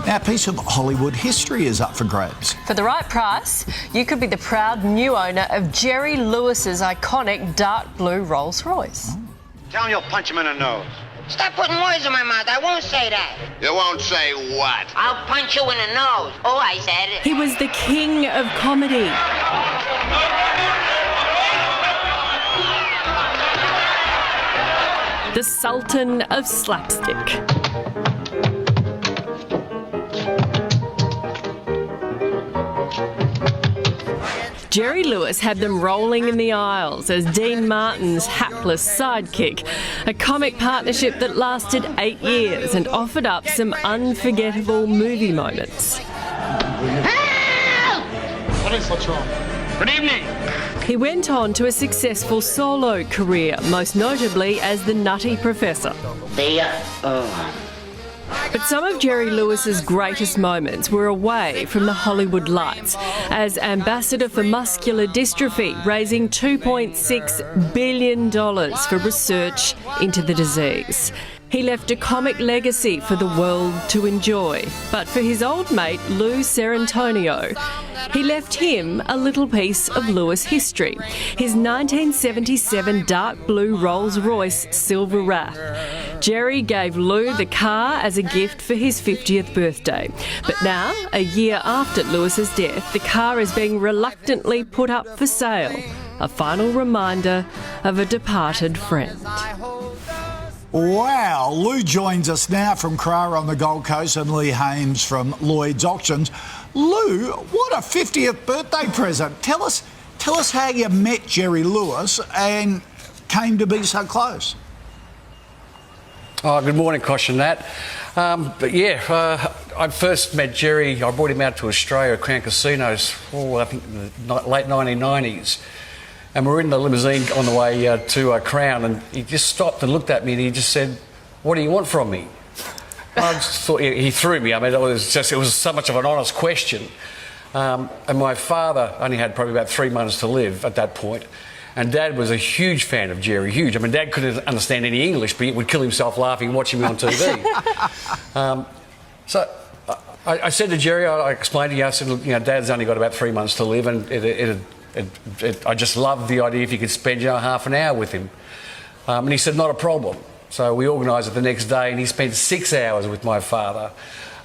Now, a piece of Hollywood history is up for grabs. For the right price, you could be the proud new owner of Jerry Lewis's iconic dark blue Rolls-Royce. Tell him you'll punch him in the nose. Stop putting words in my mouth. I won't say that. You won't say what? I'll punch you in the nose. Oh, I said it. He was the king of comedy. The Sultan of slapstick. Jerry Lewis had them rolling in the aisles as Dean Martin's hapless sidekick, a comic partnership that lasted 8 years and offered up some unforgettable movie moments. What's wrong? Good evening. He went on to a successful solo career, most notably as the Nutty Professor. But some of Jerry Lewis's greatest moments were away from the Hollywood lights, as ambassador for muscular dystrophy, raising $2.6 billion for research into the disease. He left a comic legacy for the world to enjoy. But for his old mate, Lou Serantonio, he left him a little piece of Lewis history, his 1977 dark blue Rolls-Royce Silver wrap. Jerry gave Lou the car as a gift for his 50th birthday. But now, a year after Lewis's death, the car is being reluctantly put up for sale, a final reminder of a departed friend. Wow, Lou joins us now from Carrara on the Gold Coast and Lee Hames from Lloyds Auctions. Lou, what a 50th birthday present. Tell us how you met Jerry Lewis and came to be so close. Oh, good morning, Kosh and Nat. I first met Jerry, I brought him out to Australia, Crown Casinos, I think in the late 1990s. And we were in the limousine on the way to Crown, and he just stopped and looked at me and he just said, "What do you want from me?" I just thought he threw me. I mean, it was so much of an honest question. And my father only had probably about 3 months to live at that point. And Dad was a huge fan of Jerry, huge. I mean, Dad couldn't understand any English, but he would kill himself laughing watching me on TV. So I said to Jerry, I explained to him, I said, "Look, Dad's only got about 3 months to live, and I just loved the idea if you could spend half an hour with him." And he said, "Not a problem." So we organised it the next day, and he spent 6 hours with my father.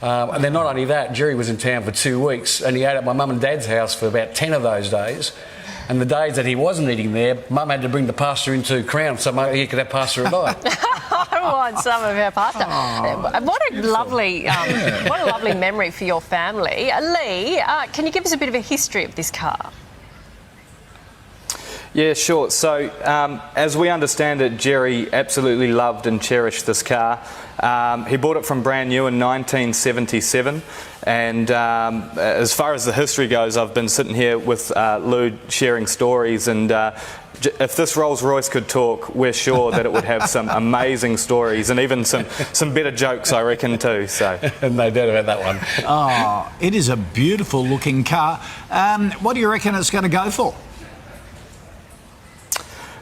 And then not only that, Jerry was in town for 2 weeks, and he ate at my mum and Dad's house for about 10 of those days. And the days that he wasn't eating there, Mum had to bring the pasta into Crown so he could have pasta at night. I want some of her pasta. What a lovely memory for your family. Lee, can you give us a bit of a history of this car? Yeah, sure. So, as we understand it, Jerry absolutely loved and cherished this car. He bought it from brand new in 1977, and as far as the history goes, I've been sitting here with Lou sharing stories, and if this Rolls-Royce could talk, we're sure that it would have some amazing stories and even some better jokes, I reckon, too. So, no doubt about that one. Oh, it is a beautiful looking car. What do you reckon it's going to go for?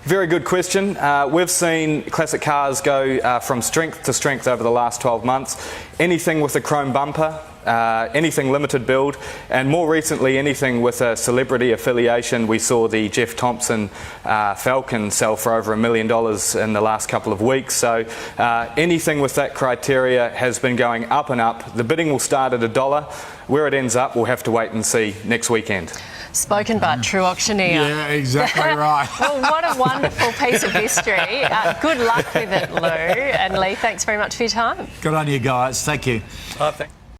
Very good question. We've seen classic cars go from strength to strength over the last 12 months. Anything with a chrome bumper, anything limited build, and more recently anything with a celebrity affiliation. We saw the Jeff Thompson Falcon sell for over $1 million in the last couple of weeks. So anything with that criteria has been going up and up. The bidding will start at $1. Where it ends up, we'll have to wait and see next weekend. Spoken but true auctioneer. Yeah, exactly right. Well, what a wonderful piece of history. Good luck with it, Lou. And Lee, thanks very much for your time. Good on you guys. Thank you. Thanks.